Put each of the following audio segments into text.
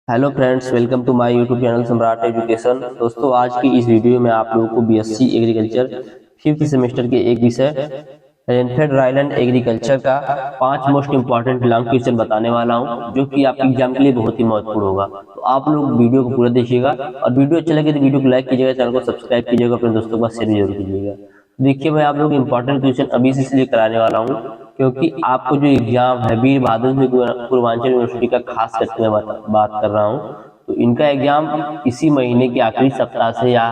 Hello friends, welcome to my YouTube channel Samrat education. दोस्तों, आज की इस वीडियो में आप लोगों को बीएससी एग्रीकल्चर फिफ्थ सेमेस्टर के एक विषय रेनफेड ड्राईलैंड एग्रीकल्चर का 5 मोस्ट इंपॉर्टेंट लॉन्ग क्वेश्चन बताने वाला हूं, जो कि आपके एग्जाम के लिए बहुत ही महत्वपूर्ण होगा। तो आप लोग वीडियो को पूरा देखिएगा और वीडियो अच्छा लगे तो वीडियो को लाइक कीजिएगा, चैनल को सब्सक्राइब कीजिएगा, अपने दोस्तों को शेयर जरूर कीजिएगा। देखिए, मैं आप लोग इंपॉर्टेंट क्वेश्चन अभी से इसलिए कराने वाला हूँ क्योंकि आपको जो एग्जाम है वीर बहादुर सिंह पूर्वांचल यूनिवर्सिटी का, खास करके मैं बात कर रहा हूँ, तो इनका एग्जाम इसी महीने के आखिरी सप्ताह से या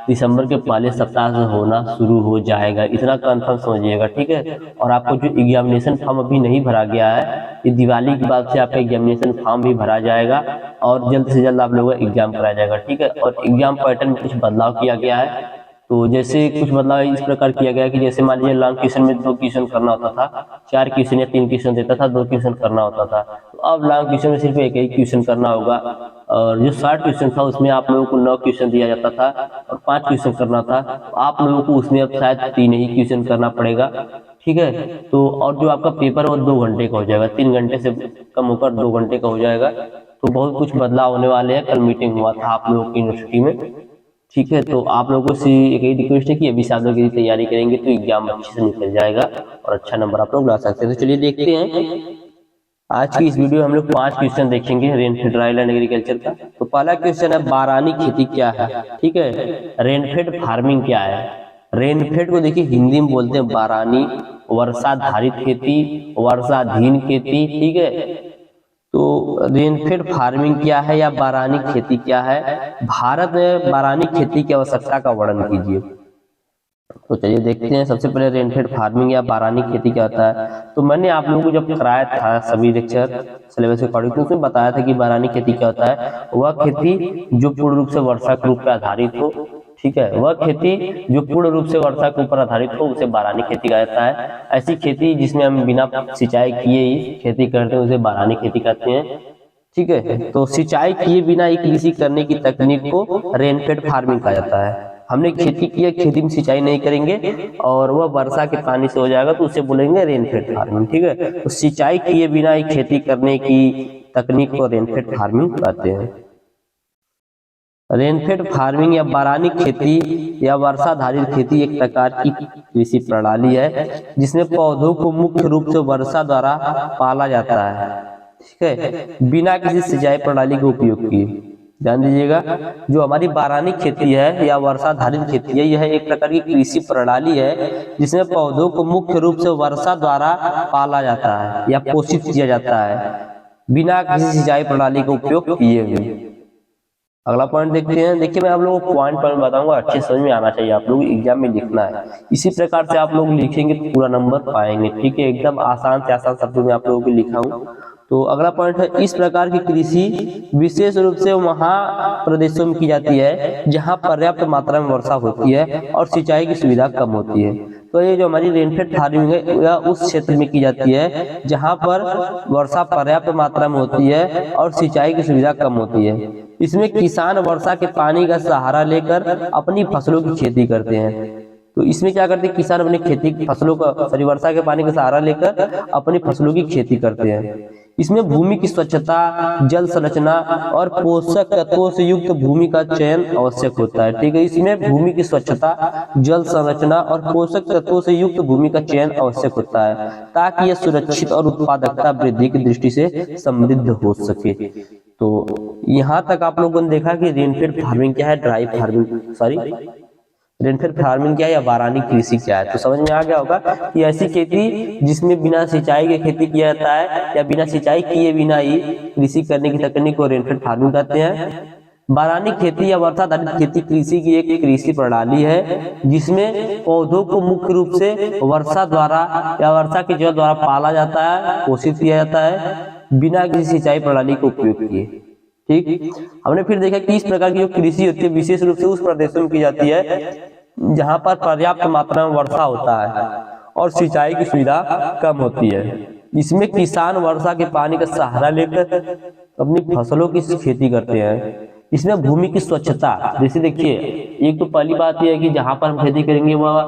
दिसंबर के पहले सप्ताह से होना शुरू हो जाएगा। इतना कंफर्म समझिएगा, ठीक है। और आपको जो एग्जामिनेशन फॉर्म अभी नहीं भरा गया है, ये दिवाली के बाद से आपका एग्जामिनेशन फॉर्म भी भरा जाएगा और जल्द से जल्द आप लोगों का एग्जाम कराया जाएगा, ठीक है। और एग्जाम पैटर्न में कुछ बदलाव किया गया है। तो जैसे कुछ बदलाव इस प्रकार किया गया कि जैसे मान लीजिए लॉन्ग क्वेश्चन में 2 क्वेश्चन करना होता था, 4 क्वेश्चन या 3 क्वेश्चन देता था, 2 क्वेश्चन करना होता था। तो अब लॉन्ग क्वेश्चन में सिर्फ एक ही क्वेश्चन करना होगा। और जो शॉर्ट क्वेश्चन था उसमें आप लोगों को 9 क्वेश्चन दिया जाता था और 5 क्वेश्चन करना था। तो आप लोगों को उसमें अब शायद 3 ही क्वेश्चन करना पड़ेगा, ठीक है। तो और जो आपका पेपर है वो 2 घंटे का हो जाएगा, 3 घंटे से कम होकर 2 घंटे का हो जाएगा। तो बहुत कुछ बदलाव होने वाले हैं। कल मीटिंग हुआ था आप लोगों की यूनिवर्सिटी में, ठीक है। तो आप लोगों से एक ही रिक्वेस्ट है कि अभी से आप लोग यदि तैयारी करेंगे तो एग्जाम अच्छे से निकल जाएगा और अच्छा नंबर आप लोग ला सकते हैं। तो चलिए देखते हैं, आज की इस वीडियो में हम लोग 5 क्वेश्चन देखेंगे रेनफेड ड्राईलैंड एग्रीकल्चर का। तो पहला क्वेश्चन है, बारानी खेती क्या है, ठीक है। रेनफेड फार्मिंग क्या है। रेनफेड को देखिए हिंदी में बोलते हैं बारानी, वर्षाधारित खेती, वर्षाधीन खेती, ठीक है। तो रेनफेड फार्मिंग क्या है या बारानी खेती क्या है। भारत में बारानी खेती की आवश्यकता का वर्णन कीजिए। तो चलिए देखते हैं, सबसे पहले रेनफेड फार्मिंग या बारानी खेती क्या होता है। तो मैंने आप लोगों को जब कराया था सभी लेक्चर सिलेबस के अकॉर्डिंग, तो उसमें बताया था कि बारानी खेती क्या होता है। वह खेती जो पूर्ण रूप से वर्षा के रूप पर आधारित हो, ठीक है। वह खेती जो पूर्ण रूप से वर्षा के ऊपर आधारित हो उसे बारानी खेती कहा जाता है। ऐसी खेती जिसमें हम बिना सिंचाई किए ही खेती करते हैं उसे बारानी खेती कहते हैं, ठीक है। तो सिंचाई किए बिना ही कृषि करने की तकनीक को रेनफेड फार्मिंग कहा जाता है। हमने खेती की है, खेती में सिंचाई नहीं करेंगे और वह वर्षा के पानी से हो जाएगा तो उसे बोलेंगे रेनफेड फार्मिंग, ठीक है। तो सिंचाई किए बिना ही खेती करने की तकनीक को रेनफेड फार्मिंग कहते हैं। रेनफेड फार्मिंग या बारानी खेती या वर्षाधारित खेती एक प्रकार की कृषि प्रणाली है जिसमें पौधों को मुख्य रूप से वर्षा द्वारा पाला जाता है, ठीक है, बिना किसी सिंचाई प्रणाली के उपयोग किए। ध्यान दीजिएगा, जो हमारी बारानी खेती है या वर्षाधारित खेती है, यह एक प्रकार की कृषि प्रणाली है जिसमें पौधों को मुख्य रूप से वर्षा द्वारा पाला जाता है या पोषित किया जाता है बिना किसी सिंचाई प्रणाली का उपयोग किए हुए। अगला पॉइंट देखते हैं। देखिए, मैं आप लोगों को पॉइंट पॉइंट बताऊंगा, अच्छे समझ में आना चाहिए, आप लोग एग्जाम में लिखना है। इसी प्रकार से आप लोग लिखेंगे तो पूरा नंबर पाएंगे, ठीक है। एकदम आसान से आसान शब्दों में आप लोगों को लिखा हूं। तो अगला पॉइंट है, इस प्रकार की कृषि विशेष रूप से वहां प्रदेशों में की जाती है जहां पर्याप्त मात्रा में वर्षा होती है और सिंचाई की सुविधा कम होती है। तो ये जो हमारी रेनफेड फार्मिंग है यह उस क्षेत्र में की जाती है जहां पर वर्षा पर्याप्त मात्रा में होती है और सिंचाई की सुविधा कम होती है। इसमें किसान वर्षा के पानी का सहारा लेकर अपनी फसलों की खेती करते हैं। तो इसमें क्या करते हैं, किसान अपनी खेती फसलों का वर्षा के पानी का सहारा लेकर अपनी फसलों की खेती करते हैं। इसमें भूमि की स्वच्छता, जल संरचना और पोषक तत्वों से युक्त भूमि का चयन आवश्यक होता है, ठीक है। इसमें भूमि की स्वच्छता, जल संरचना और पोषक तत्वों से युक्त भूमि का चयन आवश्यक होता है ताकि यह सुरक्षित और उत्पादकता वृद्धि की दृष्टि से समृद्ध हो सके। तो यहाँ तक आप लोगों ने देखा कि रेनफेड फार्मिंग क्या है, ड्राई फार्मिंग रेनफेड फार्मिंग क्या है या बारानी कृषि क्या है। तो समझ में आ गया होगा कि ऐसी खेती जिसमें बिना सिंचाई के खेती किया जाता है या बिना सिंचाई किए बिना ही कृषि करने की तकनीक को रेनफेड फार्मिंग कहते हैं। बारानी खेती या वर्षाधारित खेती कृषि की एक कृषि प्रणाली है जिसमें पौधों को मुख्य रूप से वर्षा द्वारा या वर्षा के जल द्वारा पाला जाता है, पोषित किया जाता है बिना किसी सिंचाई प्रणाली का उपयोग किए, ठीक। हमने फिर देखा कि इस प्रकार की जो कृषि होती है विशेष रूप से उस प्रदेशों में की जाती है जहां पर पर्याप्त मात्रा में वर्षा होता है और सिंचाई की सुविधा कम होती है। इसमें किसान वर्षा के पानी का सहारा लेकर अपनी फसलों की खेती करते हैं। इसमें भूमि की स्वच्छता, जैसे देखिए, एक तो पहली बात यह है कि जहां पर हम खेती करेंगे वह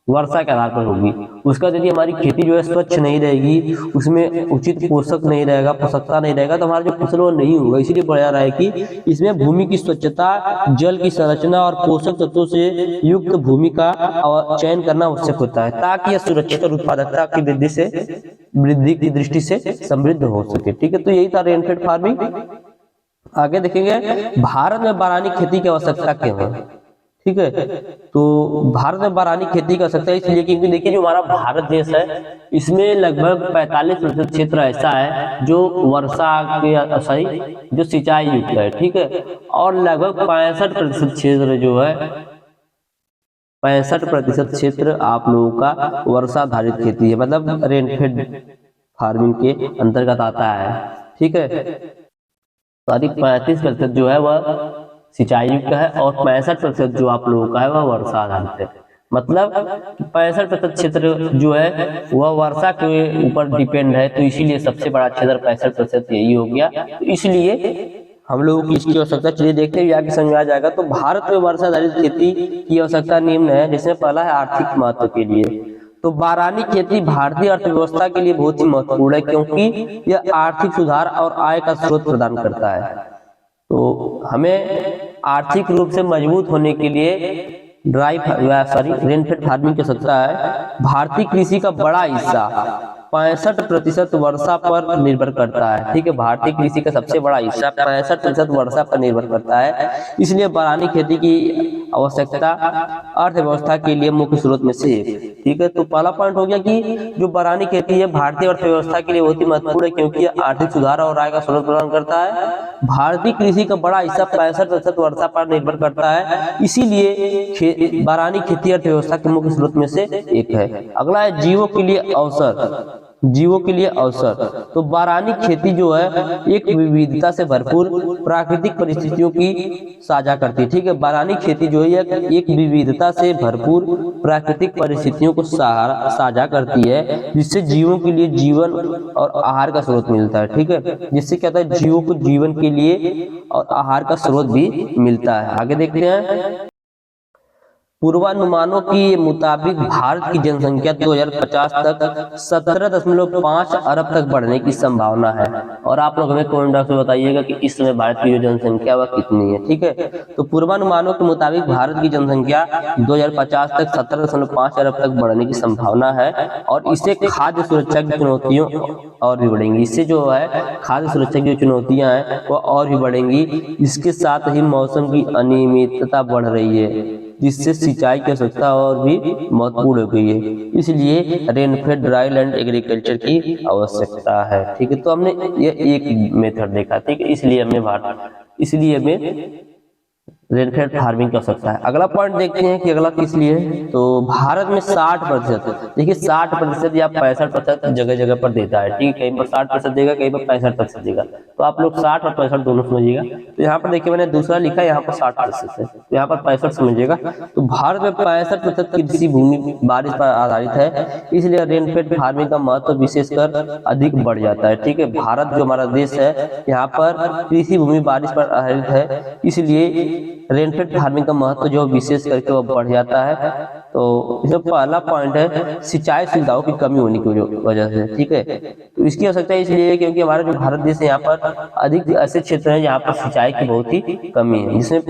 वर्षा के आधार पर होगी। उसका यदि हमारी खेती जो है स्वच्छ नहीं रहेगी, उसमें उचित पोषक नहीं रहेगा, पोषकता नहीं रहेगा, तो हमारा जो फसल वो नहीं होगा। इसीलिए बढ़िया रहा है कि इसमें भूमि की स्वच्छता, जल की संरचना और पोषक तत्वों से युक्त भूमि का चयन करना आवश्यक होता है, ताकि यह सुरक्षित और उत्पादकता की वृद्धि की दृष्टि से समृद्ध हो सके। ठीक है, तो यही था रेनफेड फार्मिंग। आगे देखेंगे भारत में बारानी खेती की आवश्यकता क्यों है। ठीक है, तो भारत में बारानी खेती की आवश्यकता इसलिए क्योंकि देखिए जो हमारा भारत देश है इसमें लगभग 45% क्षेत्र ऐसा है जो वर्षा के सही जो सिंचाई युक्त है। ठीक है, और लगभग 65% क्षेत्र जो है 65% क्षेत्र आप लोगों का वर्षाधारित खेती है, मतलब रेनफेड फार्मिंग के अंतर्गत आता है। ठीक है, करीब 35% जो है वह सिंचाई युक्त है और 65% जो आप लोगों का है वह वर्षा आधारित है। मतलब 65% क्षेत्र जो है वह वर्षा के ऊपर डिपेंड है, तो इसीलिए सबसे बड़ा क्षेत्र 65% यही हो गया। तो इसलिए हम लोगों की इसकी आवश्यकता, चलिए देखते हैं यहाँ की समझ आ जाएगा। तो भारत में वर्षा आधारित खेती की आवश्यकता निम्न है, जिसमें पहला है आर्थिक महत्व के लिए। तो बारानी खेती भारतीय अर्थव्यवस्था के लिए बहुत ही महत्वपूर्ण है, क्योंकि यह आर्थिक सुधार और आय का स्रोत प्रदान करता है। तो हमें आर्थिक रूप से मजबूत होने के लिए रेनफेड फार्मिंग की आवश्यकता है। भारतीय कृषि का बड़ा हिस्सा 65% वर्षा पर निर्भर करता है। ठीक है, भारतीय कृषि का सबसे बड़ा हिस्सा 65% वर्षा पर निर्भर करता है, इसलिए बारानी खेती की आवश्यकता अर्थव्यवस्था के लिए मुख्य स्रोत में से एक। ठीक है, तो पहला पॉइंट हो गया कि जो बारानी खेती है भारतीय अर्थव्यवस्था के लिए बहुत ही महत्वपूर्ण है, क्योंकि यह आर्थिक सुधार और आय का स्रोत प्रदान करता है। भारतीय कृषि का बड़ा हिस्सा 65% वर्षा पर निर्भर करता है, इसीलिए बारानी खेती अर्थव्यवस्था के मुख्य स्रोत में से एक है। अगला है जीवों के लिए अवसर। जीवों के लिए अवसर, तो बारानी खेती जो है एक विविधता से भरपूर प्राकृतिक परिस्थितियों की साझा करती है। ठीक है, बारानी खेती जो है एक विविधता से भरपूर प्राकृतिक परिस्थितियों को साझा करती है, जिससे जीवों के लिए जीवन और आहार का स्रोत मिलता है। ठीक है, जिससे क्या होता है, जीवों को जीवन के लिए और आहार का स्रोत भी मिलता है। आगे देखते हैं, पूर्वानुमानों के मुताबिक भारत की जनसंख्या 2050 तक 17.5 अरब तक बढ़ने की संभावना है। और आप लोग हमें कमेंट बॉक्स में बताइएगा कि इस समय भारत की जो जनसंख्या वह कितनी है। ठीक है, तो पूर्वानुमानों के मुताबिक भारत की जनसंख्या 2050 तक 17.5 अरब तक बढ़ने की संभावना है, और इससे खाद्य सुरक्षा की चुनौतियों और भी बढ़ेंगी। इससे जो है खाद्य सुरक्षा की जो चुनौतियां हैं वो और भी बढ़ेंगी। इसके साथ ही मौसम की अनियमितता बढ़ रही है, जिससे सिंचाई की आवश्यकता और भी महत्वपूर्ण हो गई है। इसलिए रेनफेड ड्राईलैंड एग्रीकल्चर की आवश्यकता है। ठीक है, तो हमने ये एक मेथड देखा। ठीक है, इसलिए हमें रेनफेड फार्मिंग की आवश्यकता है। अगला पॉइंट देखते हैं कि अगला किस लिए है। तो भारत में 60%, देखिए 60% या 65% जगह जगह पर देता है। ठीक है, कहीं पर 60% देगा, कहीं पर 65% देगा, तो आप लोग 60 और 65 दोनों समझिएगा। तो यहाँ पर देखिए मैंने दूसरा लिखा, यहाँ पर 60% है, तो यहाँ पर 65 समझिएगा। तो भारत में 65% कृषि भूमि बारिश पर आधारित है, इसलिए रेनफेड फार्मिंग का महत्व विशेषकर अधिक बढ़ जाता है। ठीक है, भारत जो हमारा देश है यहाँ पर कृषि भूमि बारिश पर आधारित है, इसलिए रेनफेड फार्मिंग का महत्व जो विशेष करके वो बढ़ जाता है। तो इसमें पहला पॉइंट है सिंचाई सुविधाओं की कमी होने की वजह से। ठीक है, तो इसकी आवश्यकता इसलिए क्योंकि हमारा जो भारत देश है यहाँ पर अधिक ऐसे क्षेत्र हैं जहाँ पर सिंचाई की बहुत ही कमी है, जिसमें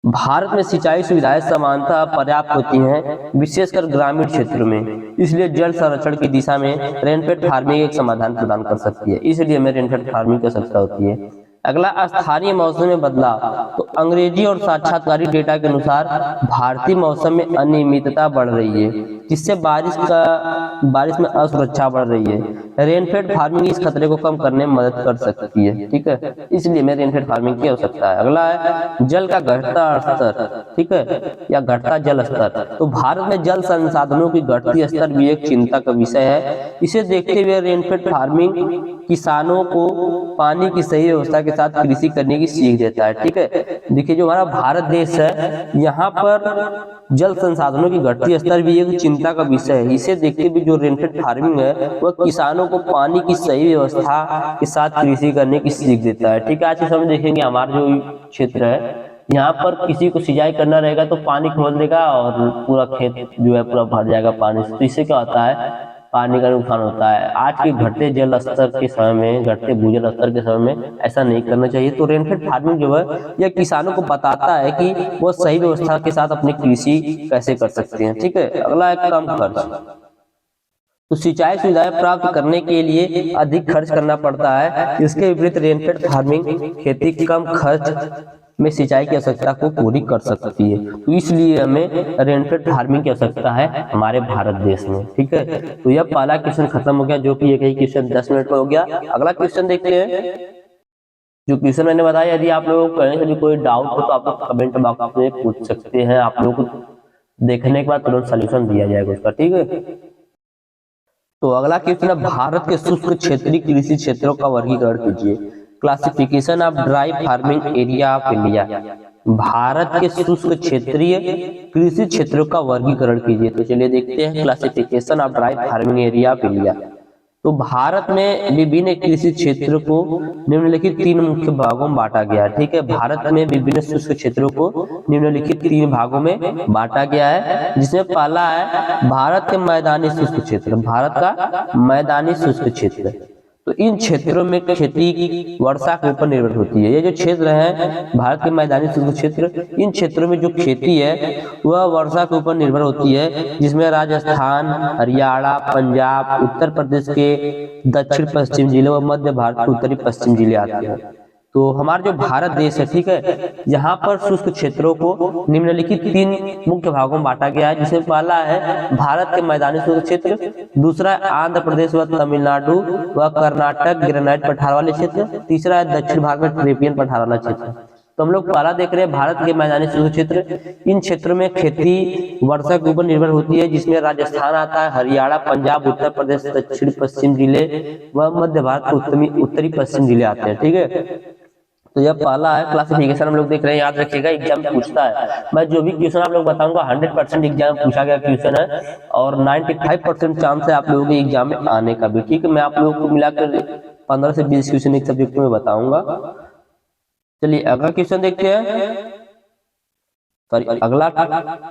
भारत में सिंचाई सुविधाएं समानता पर्याप्त होती हैं, विशेषकर ग्रामीण क्षेत्रों में। इसलिए जल संरक्षण की दिशा में रेनफेड फार्मिंग एक समाधान प्रदान कर सकती है, इसलिए हमें रेनफेड फार्मिंग की आवश्यकता होती है। अगला स्थानीय मौसम में बदलाव, तो अंग्रेजी और साक्षात्कारी डेटा के अनुसार भारतीय मौसम में अनियमितता बढ़ रही है, जिससे बारिश में असुरक्षा बढ़ रही है। रेनफेड फार्मिंग इस खतरे को कम करने में मदद कर सकती है। ठीक है, इसलिए हमें रेनफेड फार्मिंग की आवश्यकता है। अगला है जल का घटता स्तर। ठीक है, या घटता जल स्तर, तो भारत में जल संसाधनों की घटती स्तर भी एक चिंता का विषय है। इसे देखते हुए रेनफेड फार्मिंग किसानों को पानी की सही व्यवस्था के साथ कृषि करने की सीख देता है। ठीक है, देखिए जो हमारा भारत देश है यहाँ पर जल संसाधनों की घटती स्तर भी एक चिंता का विषय है। इसे देखते हुए जो रेनफेड फार्मिंग है वह किसानों को पानी की सही व्यवस्था के साथ कृषि करने की सीख देता है। ठीक है, आज के समय देखेंगे हमारा जो क्षेत्र है यहाँ पर किसी को सिंचाई करना रहेगा तो पानी खोल देगा और पूरा खेत जो है पूरा भर जाएगा पानी से। तो इससे क्या होता है, पानी का नुकसान होता है। आज के घटते जल स्तर के समय में, घटते भूजल स्तर के समय में ऐसा नहीं करना चाहिए। तो रेनफेड फार्मिंग जो है यह किसानों को बताता है कि वो सही व्यवस्था के साथ अपनी कृषि कैसे कर सकते हैं। ठीक है, अगला है कम खर्च। तो सिंचाई सुविधाएं प्राप्त करने के लिए अधिक खर्च करना पड़ता है। इसके विपरीत रेनफेड फार्मिंग खेती कम खर्च में सिंचाई की आवश्यकता को पूरी कर सकती है। तो इसलिए हमें रेनफेड फार्मिंग की आवश्यकता है हमारे भारत देश में। ठीक है, तो यह पहला क्वेश्चन खत्म हो गया, जो कि एक ही क्वेश्चन 10 मिनट में हो गया। अगला क्वेश्चन देखते हैं। जो क्वेश्चन मैंने बताया, यदि आप लोगों को करने से कोई डाउट हो तो आप लोग कमेंट बॉक्स में पूछ सकते हैं। आप लोगों को देखने के बाद तुरंत सोल्यूशन दिया जाएगा उसका। ठीक है, तो अगला क्वेश्चन है, भारत के शुष्क क्षेत्रीय कृषि क्षेत्रों का वर्गीकरण कीजिए। Classification of dry farming area of India. Bharat के शुष्क क्षेत्रीय कृषि क्षेत्रों का वर्गीकरण कीजिए। तो चलिए देखते हैं classification of dry farming area of India. तो भारत में विभिन्न कृषि क्षेत्रों को निम्नलिखित 3 मुख्य भागों में बांटा गया है। ठीक है, भारत में विभिन्न शुष्क क्षेत्रों को निम्नलिखित 3 भागों में बांटा गया है, जिसमें पहला है भारत के मैदानी शुष्क क्षेत्र। भारत का मैदानी शुष्क क्षेत्र, तो इन क्षेत्रों में खेती वर्षा के ऊपर निर्भर होती है। ये जो क्षेत्र है भारत के मैदानी शुष्क क्षेत्र, इन क्षेत्रों में जो खेती है वह वर्षा के ऊपर निर्भर होती है, जिसमें राजस्थान, हरियाणा, पंजाब, उत्तर प्रदेश के दक्षिण पश्चिम जिले व मध्य भारत के उत्तरी पश्चिम जिले आते हैं। तो हमारा जो भारत देश है, ठीक है, यहाँ पर शुष्क क्षेत्रों को निम्नलिखित 3 मुख्य भागों में बांटा गया है, जिसमें पहला है भारत के मैदानी शुष्क क्षेत्र, दूसरा है आंध्र प्रदेश व तमिलनाडु व कर्नाटक ग्रेनाइट पठार वाले क्षेत्र, तीसरा है दक्षिण भाग में ट्रेपियन पठार वाला क्षेत्र। तो हम लोग पहला देख रहे हैं भारत के मैदानी शुष्क क्षेत्र। इन क्षेत्रों में खेती वर्षा के ऊपर निर्भर होती है, जिसमें राजस्थान आता है, हरियाणा, पंजाब, उत्तर प्रदेश, दक्षिण पश्चिम जिले व मध्य भारत के उत्तरी पश्चिम जिले आते हैं। ठीक है, तो यह पहला है क्लासिफिकेशन हम लोग देख रहे हैं। याद रखिएगा, एग्जाम पूछता है। मैं जो भी क्वेश्चन आप लोग बताऊंगा 100% एग्जाम पूछा गया क्वेश्चन है, और 95% चांस है आप लोगों के एग्जाम में आने का भी। ठीक है, मैं आप लोगों को मिलाकर 15 से 20 क्वेश्चन एक सब्जेक्ट में बताऊंगा। चलिए अगला क्वेश्चन देखते हैं, अगला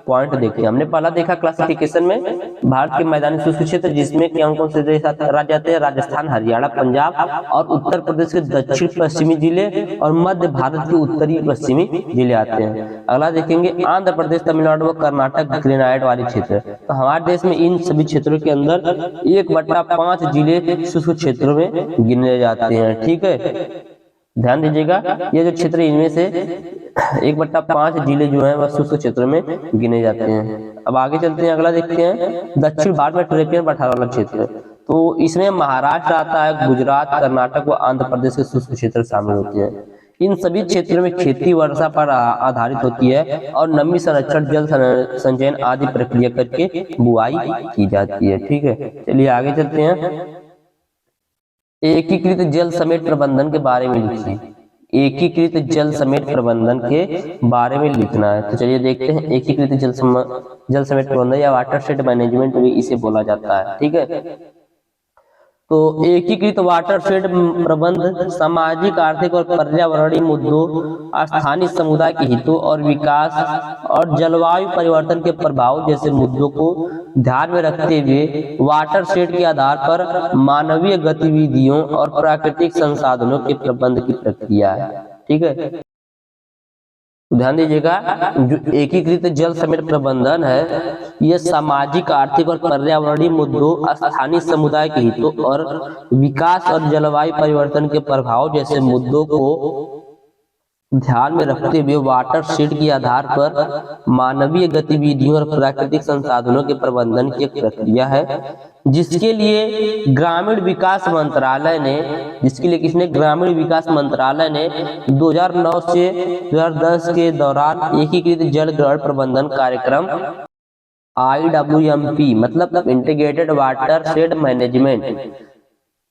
पॉइंट देखते हैं। हमने पहला देखा क्लासिफिकेशन में भारत के मैदानी शुष्क क्षेत्र, जिसमें कौन कौन से राज्य आते हैं, राजस्थान, हरियाणा, पंजाब और उत्तर प्रदेश के दक्षिण पश्चिमी जिले और मध्य भारत के उत्तरी पश्चिमी जिले आते हैं। अगला देखेंगे आंध्र प्रदेश, तमिलनाडु व कर्नाटक ग्रेनाइट वाले क्षेत्र। तो हमारे देश में इन सभी क्षेत्रों के अंदर 1/5 जिले शुष्क क्षेत्रों में गिने जाते हैं। ठीक है, ध्यान दीजिएगा, ये जो क्षेत्र इनमें से 1/5 जिले जो हैं वह शुष्क क्षेत्र में गिने जाते हैं। अब आगे चलते हैं, अगला देखते हैं दक्षिण भारत में ट्रेपियन पठार वाला क्षेत्र। तो इसमें महाराष्ट्र आता है, गुजरात, कर्नाटक व आंध्र प्रदेश के शुष्क क्षेत्र शामिल होते हैं। इन सभी क्षेत्रों में खेती वर्षा पर आधारित होती है और नमी संरक्षण, जल संचयन आदि प्रक्रिया करके बुआई की जाती है। ठीक है, चलिए आगे चलते हैं। एकीकृत जल समेट प्रबंधन के बारे में लिखिए। एकीकृत जल समेट प्रबंधन के बारे में लिखना है। तो चलिए देखते हैं, एकीकृत जल समेट प्रबंधन या वाटर शेड मैनेजमेंट भी इसे बोला जाता है। ठीक है, तो एकीकृत वाटर शेड प्रबंध सामाजिक, आर्थिक और पर्यावरणीय मुद्दों, स्थानीय समुदाय के हितों और विकास और जलवायु परिवर्तन के प्रभाव जैसे मुद्दों को ध्यान में रखते हुए वाटर शेड के आधार पर मानवीय गतिविधियों और प्राकृतिक संसाधनों के प्रबंध की प्रक्रिया है। ठीक है, ध्यान दीजिएगा, जो एकीकृत जल समेट प्रबंधन है यह सामाजिक, आर्थिक और पर्यावरणीय मुद्दों, स्थानीय समुदाय के हितों और विकास और जलवायु परिवर्तन के प्रभाव जैसे मुद्दों को ध्यान में रखते हुए वाटर शेड के आधार पर मानवीय गतिविधियों और प्राकृतिक संसाधनों के प्रबंधन की एक प्रक्रिया है, जिसके लिए ग्रामीण विकास मंत्रालय ने किसने ग्रामीण विकास मंत्रालय ने 2009 से 2010 के दौरान एकीकृत जल ग्रहण प्रबंधन कार्यक्रम IWMP मतलब integrated watershed management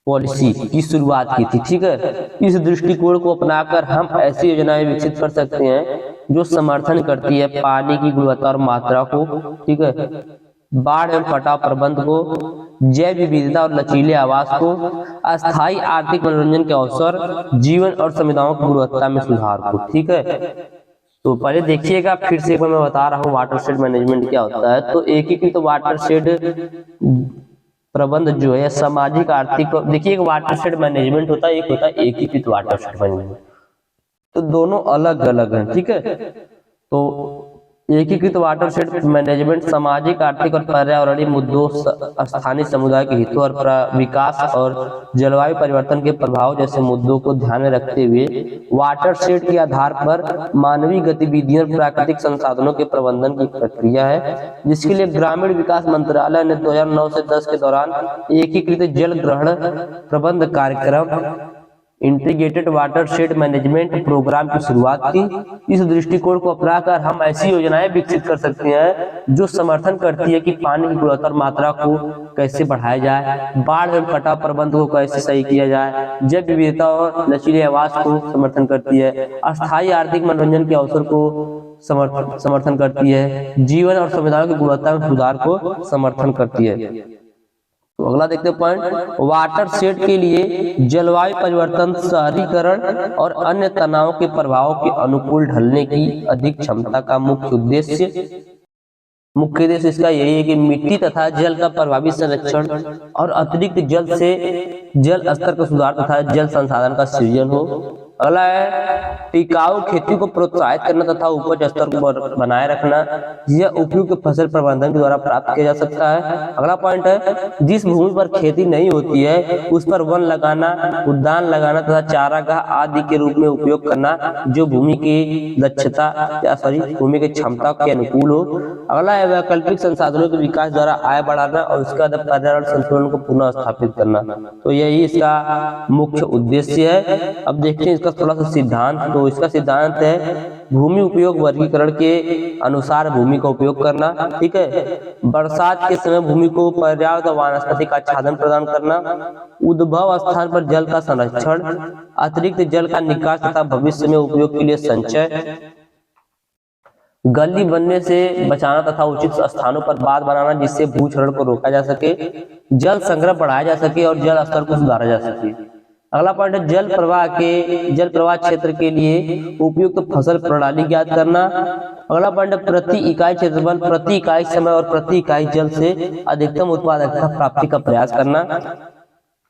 policy की शुरुआत की थी। ठीक है, इस दृष्टिकोण को अपनाकर हम ऐसी योजनाएं विकसित कर सकते हैं जो समर्थन करती है पानी की गुणवत्ता और मात्रा को, ठीक है, बाढ़ एवं कटाव प्रबंध को, जैव विविधता और लचीले आवास को, अस्थायी आर्थिक मनोरंजन के अवसर, जीवन और संविधाओं की गुणवत्ता में सुधार को। ठीक है, तो पहले देखिएगा, फिर से एक बार मैं बता रहा हूँ वाटर शेड मैनेजमेंट क्या होता है। तो एकीकृत वाटर शेड प्रबंध जो है सामाजिक आर्थिक, देखिए एक वाटर शेड मैनेजमेंट होता है, एक होता है एकीकृत वाटर शेड मैनेजमेंट, तो दोनों अलग अलग हैं, ठीक है। तो एकीकृत वाटर शेड मैनेजमेंट सामाजिक आर्थिक और पर्यावरणीय मुद्दों, स्थानीय समुदाय के हितों और विकास और जलवायु परिवर्तन के प्रभाव जैसे मुद्दों को ध्यान में रखते हुए वाटर शेड के आधार पर मानवीय गतिविधियों और प्राकृतिक संसाधनों के प्रबंधन की प्रक्रिया है, जिसके लिए ग्रामीण विकास मंत्रालय ने 2009 से 10 के दौरान एकीकृत जल ग्रहण प्रबंध कार्यक्रम integrated watershed management programme की शुरुआत की। इस दृष्टिकोण को अपनाकर हम ऐसी योजनाएं विकसित कर सकते हैं जो समर्थन करती है कि पानी की गुणवत्ता और मात्रा को कैसे बढ़ाया जाए, बाढ़ एवं कटाव प्रबंध को कैसे सही किया जाए, जैव विविधता और लचीले आवास को समर्थन करती है, अस्थायी आर्थिक मनोरंजन के अवसर को समर्थन करती है, जीवन और संविधान की गुणवत्ता में सुधार को समर्थन करती है। तो अगला देखते हैं पॉइंट, वाटर शेड के लिए जलवायु परिवर्तन, शहरीकरण और अन्य तनाव के प्रभावों के अनुकूल ढलने की अधिक क्षमता का मुख्य उद्देश्य इसका यही है कि मिट्टी तथा जल का प्रभावी संरक्षण और अतिरिक्त जल से जल स्तर का सुधार तथा जल संसाधन का सृजन हो। अगला है टिकाऊ खेती को प्रोत्साहित करना तथा उपज स्तर को बनाए रखना, यह उपयुक्त फसल प्रबंधन के द्वारा प्राप्त किया जा सकता है। अगला पॉइंट है जिस भूमि पर खेती नहीं होती है उस पर वन लगाना, उद्यान लगाना तथा चारागाह आदि के रूप में उपयोग करना जो भूमि की दक्षता भूमि की क्षमता के अनुकूल हो। अगला है वैकल्पिक संसाधनों के विकास द्वारा आय बढ़ाना और उसके बाद पर्यावरण संतुलन को पुनः स्थापित करना, तो यही इसका मुख्य उद्देश्य है। अब देखते हैं इसका थोड़ा सा सिद्धांत। तो इसका सिद्धांत है भूमि उपयोग वर्गीकरण के अनुसार भूमि का उपयोग करना, ठीक है। बरसात के समय भूमि को पर्याप्त वानस्पतिक आच्छादन प्रदान करना, उद्भव स्थान पर जल का संरक्षण, अतिरिक्त जल का निकास तथा भविष्य में उपयोग के लिए संचय, गली बनने से बचाना तथा उचित स्थानों पर बांध बनाना जिससे भूक्षरण को रोका जा सके, जल संग्रह बढ़ाया जा सके और जल स्तर को सुधारा जा सके। अगला पॉइंट है जल प्रवाह क्षेत्र के लिए उपयुक्त फसल प्रणाली ज्ञात करना। अगला पॉइंट है प्रति इकाई क्षेत्रफल, प्रति इकाई समय और प्रति इकाई जल से अधिकतम उत्पादकता प्राप्ति का प्रयास करना।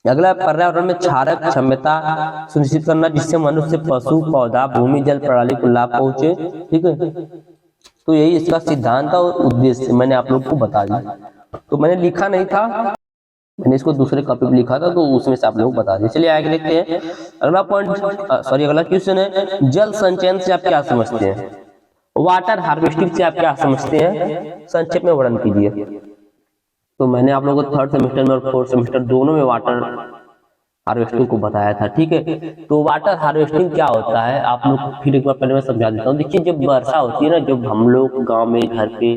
अगला पर्यावरण में क्षारक क्षमता सुनिश्चित करना जिससे मनुष्य, पशु, पौधा, भूमि, जल प्रणाली को लाभ पहुंचे, ठीक है। तो यही इसका सिद्धांत और उद्देश्य मैंने आप लोग को बता दिया। तो मैंने लिखा नहीं था, मैंने इसको दूसरे कॉपी पे लिखा था, तो उसमें से आप लोग बता दिए। चलिए आगे देखते हैं। अगला अगला क्वेश्चन है जल संचयन से आप क्या समझते हैं, वाटर हार्वेस्टिंग से आप क्या समझते हैं, संक्षेप में वर्णन कीजिए। तो मैंने आप लोगों को 3rd सेमेस्टर में और 4th सेमेस्टर दोनों में वाटर हार्वेस्टिंग को बताया था, ठीक है। तो वाटर हार्वेस्टिंग क्या होता है आप लोग फिर एक बार पहले मैं समझा देता हूँ। देखिए जब वर्षा होती है ना, जब हम लोग गांव में घर पे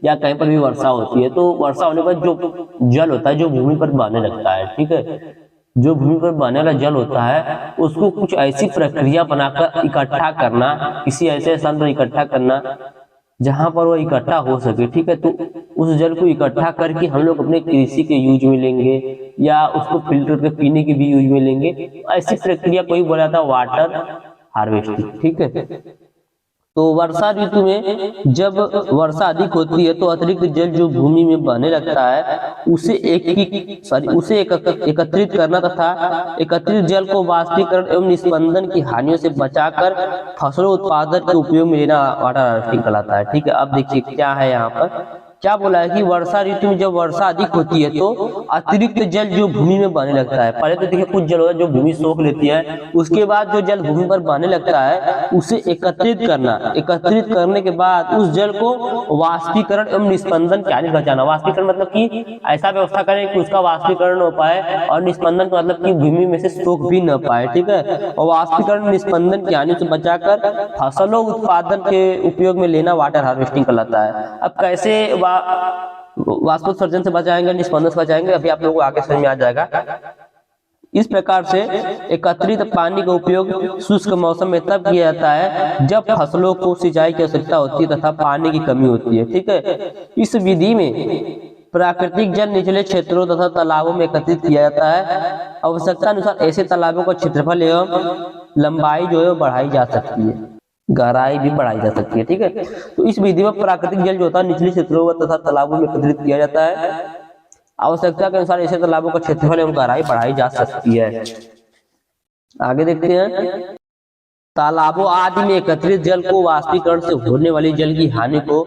या कहीं पर भी वर्षा होती है, तो वर्षा होने पर जो जल होता है जो भूमि पर बहने लगता है, ठीक है, जो भूमि पर बहने वाला जल होता है उसको कुछ ऐसी प्रक्रिया बनाकर इकट्ठा करना, किसी ऐसे स्थान पर इकट्ठा करना जहां पर वो इकट्ठा हो सके, ठीक है। तो उस जल को इकट्ठा करके हम लोग अपने कृषि के यूज में लेंगे या उसको फिल्टर करके पीने के भी यूज में लेंगे। ऐसी प्रक्रिया को ही बोला जाता है वाटर हार्वेस्टिंग, ठीक है। तो वर्षा ऋतु में जब वर्षा अधिक होती है तो अतिरिक्त जल जो भूमि में बहने लगता है उसे एकत्रित करना तथा एकत्रित जल को वाष्पीकरण एवं निस्पंदन की हानियों से बचाकर फसलों उत्पादन के उपयोग में लेना वाटर हार्वेस्टिंग कहलाता है, ठीक है। अब देखिए क्या है यहाँ पर, क्या बोला है कि वर्षा ऋतु में जब वर्षा अधिक होती है तो अतिरिक्त जल जो भूमि में बहने लगता है, पहले तो देखिए कुछ जल होता है जो भूमि सोख लेती है, उसके बाद जो जल भूमि पर बहने लगता है उसे एकत्रित करना, एकत्रित करने के बाद उस जल को वाष्पीकरण एवं निस्पंदन के हानि बचाना। वाष्पीकरण मतलब कि ऐसा व्यवस्था करें कि उसका वाष्पीकरण हो पाए और निस्पंदन का मतलब कि भूमि में से सोख भी न पाए, ठीक है। और वाष्पीकरण निस्पंदन की हानि से बचाकर फसलों उत्पादन के उपयोग में लेना वाटर हार्वेस्टिंग कहलाता है। अब कैसे वाष्पोत्सर्जन से बचाएंगे, निस्पंदन से बचाएंगे, अभी आप लोगों को आगे समझ में आ जाएगा। इस प्रकार से एकत्रित पानी का उपयोग शुष्क मौसम में तब किया जाता है जब फसलों को सिंचाई की आवश्यकता होती है तथा पानी की कमी होती है, ठीक है। इस विधि में प्राकृतिक जल निचले क्षेत्रों तथा तालाबों में एकत्रित किया जाता है। आवश्यकता अनुसार ऐसे तालाबों का क्षेत्रफल एवं लंबाई जो है बढ़ाई जा सकती है। गहराई भी बढ़ाई जा सकती है। ठीक है, तो इस विधि में प्राकृतिक जल जो होता है निचले क्षेत्रों तथा तालाबों में एकत्रित किया जाता है। आवश्यकता के अनुसार ऐसे तालाबों का क्षेत्रफल एवं गहराई बढ़ाई जा सकती है। आगे देखते हैं, तालाबों आदि में एकत्रित जल को वाष्पीकरण से होने वाली जल की हानि को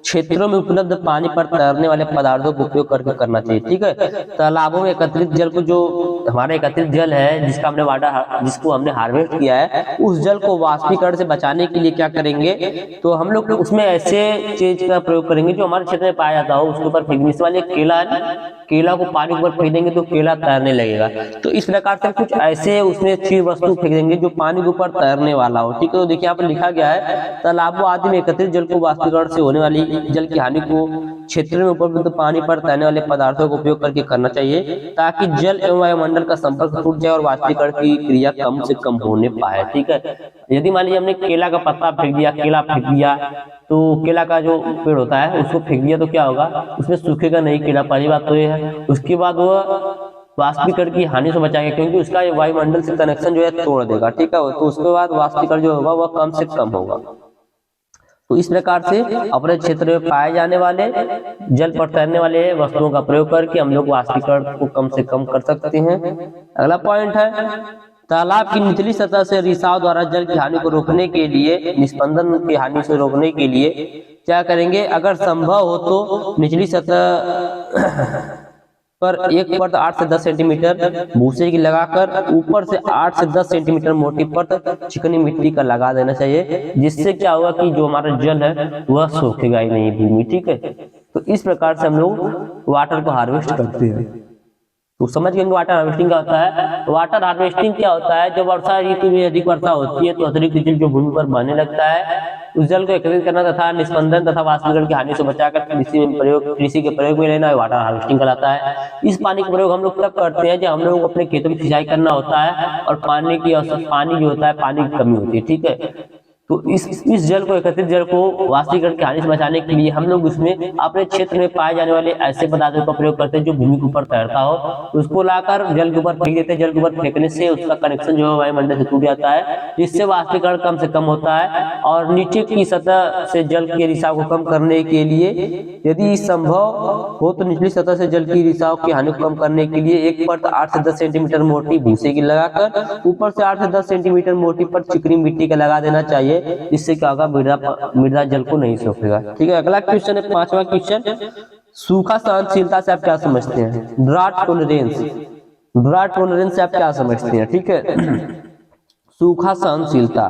क्षेत्रों में उपलब्ध पानी पर तैरने वाले पदार्थों का उपयोग करके करना चाहिए। ठीक है, तालाबों में एकत्रित जल को, जो हमारा एकत्रित जल है जिसको हमने हार्वेस्ट किया है, उस जल को वाष्पीकरण से बचाने के लिए क्या करेंगे, तो हम लोग उसमें ऐसे चीज का प्रयोग करेंगे जो हमारे क्षेत्र में पाया जाता हो, उसके ऊपर फेंकने वाले केला है ना, केला को पानी के ऊपर फेंक देंगे तो केला तैरने लगेगा। तो इस प्रकार से कुछ ऐसे उसमें चीज वस्तु फेंक देंगे जो पानी के ऊपर तैरने वाला हो। ठीक है, तो देखिए यहाँ पर लिखा गया है, तालाबों आदि में एकत्रित जल को वाष्पीकरण से होने वाली जल की हानि को क्षेत्र में उपलब्ध पानी पर तैरने वाले पदार्थों का उपयोग करके करना चाहिए, ताकि जल एवं वायुमंडल का संपर्क टूट जाए और वाष्पीकरण की क्रिया कम से कम होने पाए। ठीक है, यदि मान लीजिए हमने केला का पत्ता फेंक दिया, केला फेंक दिया, तो केला का जो पेड़ होता है उसको फेंक दिया तो क्या होगा, उसमें सूखेगा नहीं केला, पहली बात तो ये है। उसके बाद वो वाष्पीकरण की हानि से बचाएगा, क्योंकि उसका वायुमंडल से कनेक्शन जो है तोड़ देगा। ठीक है, तो उसके बाद वाष्पीकरण जो होगा वह कम से कम होगा। तो इस प्रकार से अपने क्षेत्र में पाए जाने वाले जल पर तैरने वाले वस्तुओं का प्रयोग करके हम लोग वाष्पीकरण को कम से कम कर सकते हैं। अगला पॉइंट है, तालाब की निचली सतह से रिसाव द्वारा जल की हानि को रोकने के लिए, निस्पंदन की हानि से रोकने के लिए क्या करेंगे, अगर संभव हो तो निचली सतह पर एक परत 8 से 10 सेंटीमीटर भूसे की लगाकर ऊपर से 8 से 10 सेंटीमीटर मोटी परत चिकनी मिट्टी का लगा देना चाहिए, जिससे क्या होगा कि जो हमारा जल है वह सूखेगा ही नहीं भूमि। ठीक है, तो इस प्रकार से हम लोग वाटर को हार्वेस्ट करते हैं। तो समझ गए वाटर हार्वेस्टिंग क्या होता है। वाटर हार्वेस्टिंग क्या होता है, जब वर्षा ऋतु में अधिक वर्षा होती है तो अतिरिक्त जल जो भूमि पर बहने लगता है, उस जल को एकत्रित करना तथा निस्पंदन तथा वाष्पीकरण की हानि से बचाकर कृषि के प्रयोग में लेना वाटर हार्वेस्टिंग कहलाता है। इस पानी का प्रयोग हम लोग तब करते हैं जब हम लोग अपने खेतों में सिंचाई करना होता है और पानी जो होता है पानी की कमी होती है। ठीक है, तो इस जल को, एकत्रित जल को वाष्पीकरण की हानि से बचाने के लिए हम लोग उसमें अपने क्षेत्र में पाए जाने वाले ऐसे पदार्थों का प्रयोग करते हैं जो भूमि के ऊपर तैरता हो, उसको लाकर जल के ऊपर फेंक देते हैं। जल के ऊपर फेंकने से उसका कनेक्शन जो है वायुमंडल से टूट जाता है, जिससे वाष्पीकरण कम से कम होता है। और नीचे की सतह से जल के रिसाव को कम करने के लिए, यदि संभव हो तो निचली सतह से जल की रिसाव की हानि को कम करने के लिए एक परत 8 से 10 सेंटीमीटर मोटी भूसे की लगाकर ऊपर से 8 से 10 सेंटीमीटर मोटी पर चिकनी मिट्टी का लगा देना चाहिए, इससे क्या होगा, मृदा जल को नहीं सोखेगा। ठीक है, अगला क्वेश्चन है, 5वां क्वेश्चन, सूखा सहनशीलता से आप क्या समझते हैं, ड्राट टॉलरेंस। ड्राट टॉलरेंस से आप क्या समझते हैं। ठीक है, सूखा सहनशीलता,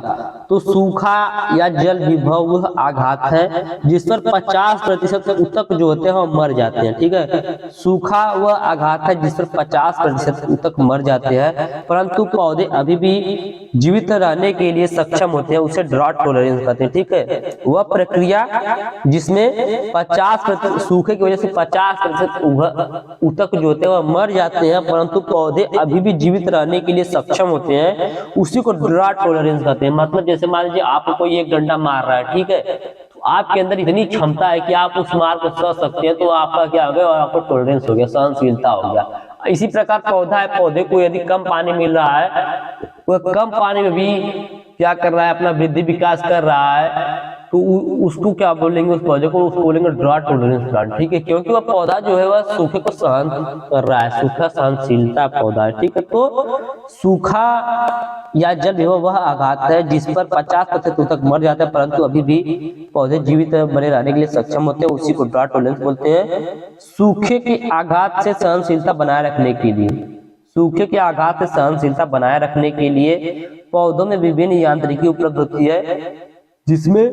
तो सूखा या जल विभव वह आघात है जिस पर 50% ऊतक जो होते हैं वो मर जाते हैं। ठीक है, सूखा वह आघात है जिस पर 50% ऊतक मर जाते हैं, परंतु पौधे अभी भी जीवित रहने के लिए सक्षम होते हैं, उसे ड्राट टॉलरेंस कहते हैं। ठीक है, वह प्रक्रिया जिसमें 50% सूखे की वजह से 50% ऊतक जो होते हैं वह मर जाते हैं, परंतु पौधे अभी भी जीवित रहने के लिए सक्षम होते हैं, उसी को ड्राट टॉलरेंस कहते हैं। मतलब जैसे मान लीजिए आपको कोई एक डंडा मार रहा है, ठीक है, तो आपके अंदर इतनी क्षमता है कि आप उस मार को सह सकते हैं, तो आपका क्या हो गया, और आपको टॉलरेंस हो गया, सहनशीलता हो गया। इसी प्रकार पौधा है, पौधे को यदि कम पानी मिल रहा है, वह कम पानी में भी क्या कर रहा है, अपना वृद्धि विकास कर रहा है, तो उसको क्या बोलेंगे, उस पौधे को उसको बोलेंगे ड्राट टॉलरेंस प्लांट। ठीक है, क्योंकि वह पौधा जो है वह सूखे को सहन कर रहा है, सूखा सहनशीलता पौधा है। ठीक है, तो सूखा या जल विभव वह आघात है जिस पर 50% ऊतक मर जाते हैं, परंतु अभी भी पौधे जीवित बने रहने के लिए सक्षम होते हैं, उसी को ड्राट टॉलरेंस बोलते हैं। सूखे के आघात से सहनशीलता बनाए रखने के लिए, सूखे के आघात से सहनशीलता बनाए रखने के लिए पौधों में विभिन्न यांत्रिकी उपलब्ध होती है, जिसमें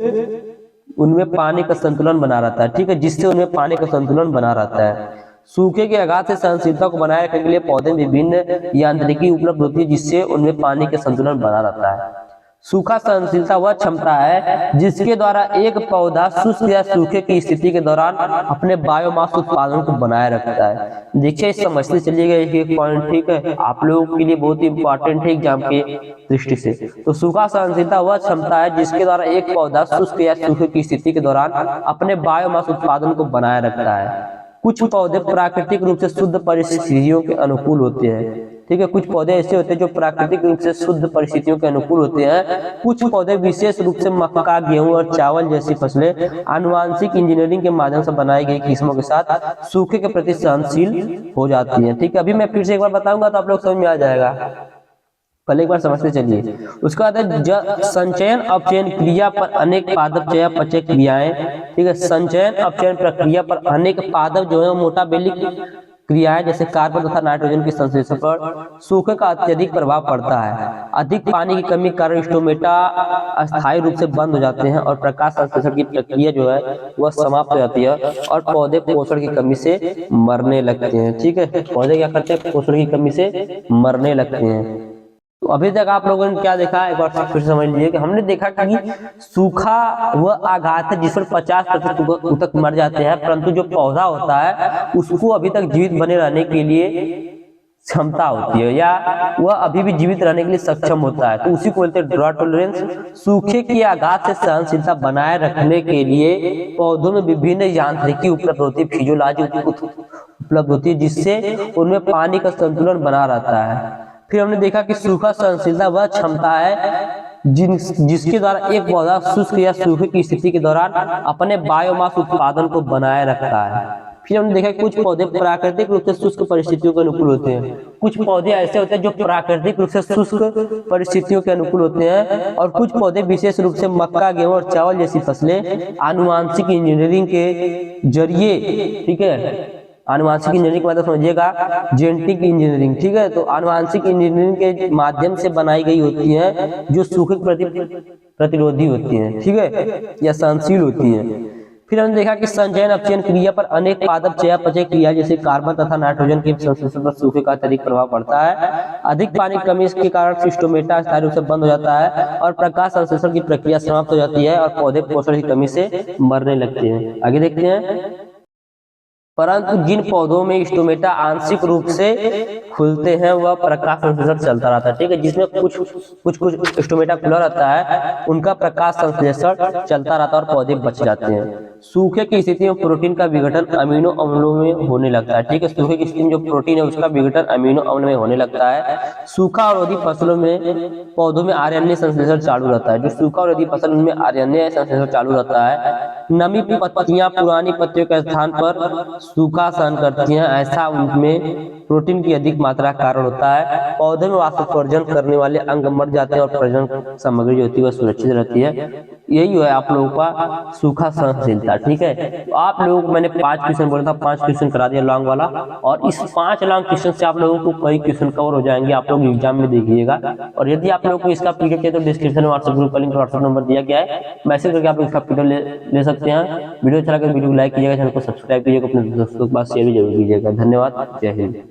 उनमें पानी का संतुलन बना रहता है। ठीक है, जिससे उनमें पानी का संतुलन बना रहता है। सूखे के आघात से सहनशीलता को बनाए रखने के लिए पौधे में विभिन्न यांत्रिकी उपलब्ध होती है, जिससे उनमें पानी का संतुलन बना रहता है। सूखा सहनशीलता वह क्षमता है जिसके द्वारा एक पौधा शुष्क या सूखे की स्थिति के दौरान अपने बायोमास उत्पादन को बनाए रखता है। देखिए, समझते चलिएगा एक पॉइंट, ठीक है, आप लोगों के लिए बहुत ही इंपॉर्टेंट है एग्जाम के दृष्टि से। तो सूखा सहनशीलता वह क्षमता है जिसके द्वारा एक पौधा शुष्क या सूखे की स्थिति के दौरान अपने बायोमास उत्पादन को बनाए रखता है। कुछ पौधे प्राकृतिक रूप से शुद्ध परिस्थितियों के अनुकूल होते हैं। ठीक है। कुछ पौधे ऐसे होते हैं जो प्राकृतिक रूप से शुद्ध परिस्थितियों के अनुकूल होते हैं। कुछ पौधे विशेष रूप से मक्का, गेहूं और चावल जैसी फसलें आनुवांशिक इंजीनियरिंग के माध्यम से बनाई गई किस्मों के साथ सूखे के प्रति सहनशील हो जाती है। ठीक है, अभी मैं फिर से एक बार बताऊंगा तो आप लोग समझ में आ जाएगा, पहले एक बार समझते चलिए। उसका संचयन अपचयन क्रिया पर अनेक पादप चयापचय क्रियाएं, ठीक है। संचयन अपचयन प्रक्रिया पर अनेक पादप जो है मोटा बेलिक क्रियाएं जैसे कार्बन तथा नाइट्रोजन के संश्लेषण पर सूखे का अत्यधिक प्रभाव पड़ता है। अधिक पानी की कमी के कारण स्टोमेटा अस्थायी रूप से बंद हो जाते हैं और प्रकाश संश्लेषण की प्रक्रिया जो है वह समाप्त हो जाती है और पौधे पोषण की कमी से मरने लगते हैं। ठीक है, पौधे क्या करते हैं, पोषण की कमी से मरने लगते हैं। तो अभी तक आप लोगों ने क्या देखा, एक बार फिर समझ लीजिए कि हमने देखा कि सूखा वह आघात है जिस पर 50% तक मर जाते हैं, परंतु जो पौधा होता है उसको अभी तक जीवित बने रहने के लिए क्षमता होती है या वह अभी भी जीवित रहने के लिए सक्षम होता है। तो उसी को बोलते हैं ड्रॉट टॉलरेंस। सूखे की आघात से सहनशीलता बनाए रखने के लिए पौधों में विभिन्न यांत्रिकी उपलब्ध होती है, फिजियोलॉजी उपलब्ध होती है, जिससे उनमें पानी का संतुलन बना रहता है। फिर हमने देखा कि सूखा सहनशीलता वह क्षमता है जिसके द्वारा एक पौधा शुष्क या सूखे की स्थिति के दौरान अपने बायोमास उत्पादन को बनाए रखता है। फिर हमने देखा कुछ पौधे प्राकृतिक रूप से शुष्क परिस्थितियों के अनुकूल होते हैं। कुछ पौधे ऐसे होते हैं जो प्राकृतिक रूप से शुष्क परिस्थितियों के अनुकूल होते हैं और कुछ पौधे विशेष रूप से मक्का, गेहूं और चावल जैसी फसलें आनुवांशिक इंजीनियरिंग के जरिए, ठीक है, आनुवांशिक इंजीनियरिंग का मतलब समझिएगा जेनेटिक इंजीनियरिंग, ठीक है। तो आनुवांशिक इंजीनियरिंग के माध्यम से बनाई गई होती है जो सूखे प्रतिरोधी होती हैं, ठीक है, या सहनशील होती हैं। फिर हमने देखा कि संचयन अपचयन क्रिया पर अनेक पादप चयापचय क्रिया जैसे कार्बन तथा नाइट्रोजन के संश्लेषण पर सूखे का अत्यधिक प्रभाव पड़ता है। अधिक पानी की कमी के कारण स्टोमेटा अस्थायी रूप से बंद हो जाता है और प्रकाश संश्लेषण की प्रक्रिया समाप्त हो जाती है और पौधे पोषण की कमी से मरने लगते हैं। आगे देखते हैं। परंतु जिन पौधों में स्टोमेटा आंशिक रूप से खुलते हैं वह प्रकाश संश्लेषण चलता रहता है, ठीक है। जिसमें कुछ स्टोमेटा खुला रहता है उनका प्रकाश संश्लेषण चलता रहता है और पौधे बच जाते हैं। सूखे की स्थिति में प्रोटीन का विघटन अमीनो अम्लों में होने लगता है, ठीक है। सूखे की स्थिति में जो प्रोटीन है उसका विघटन अमीनो अम्ल में होने लगता है। सूखा अवरोधी फसलों में पौधों में आरएनए संश्लेषण चालू रहता है। जो सूखा अवरोधी फसल उनमें आरएनए संश्लेषण चालू रहता है। नमी पत्तियां पुरानी पत्तियों के स्थान पर सूखा सहन करती हैं, ऐसा उनमें प्रोटीन की अधिक मात्रा का कारण होता है। पौधे में वाष्पोत्सर्जन करने वाले अंग मर जाते हैं और प्रजनन सामग्री जो होती है वह सुरक्षित रहती है। यही है आप लोगों का सूखा सहनशीलता, ठीक है। तो आप लोगों को मैंने 5 क्वेश्चन बोला था, 5 क्वेश्चन करा दिया लॉन्ग वाला, और इस 5 लॉन्ग क्वेश्चन से आप लोगों को कई क्वेश्चन कवर हो जाएंगे, आप लोग एग्जाम में देखिएगा। और यदि आप लोगों को इसका पीडीएफ चाहिए तो डिस्क्रिप्शन में व्हाट्सएप ग्रुप का लिंक, व्हाट्सएप नंबर दिया गया है, मैसेज करके आप लोग इसका पीडीएफ ले सकते हैं। वीडियो अच्छा लगे वीडियो को लाइक कीजिएगा, चैनल को सब्सक्राइब कीजिएगा, अपने दोस्तों के पास शेयर भी जरूर कीजिएगा। धन्यवाद, जय हिंद।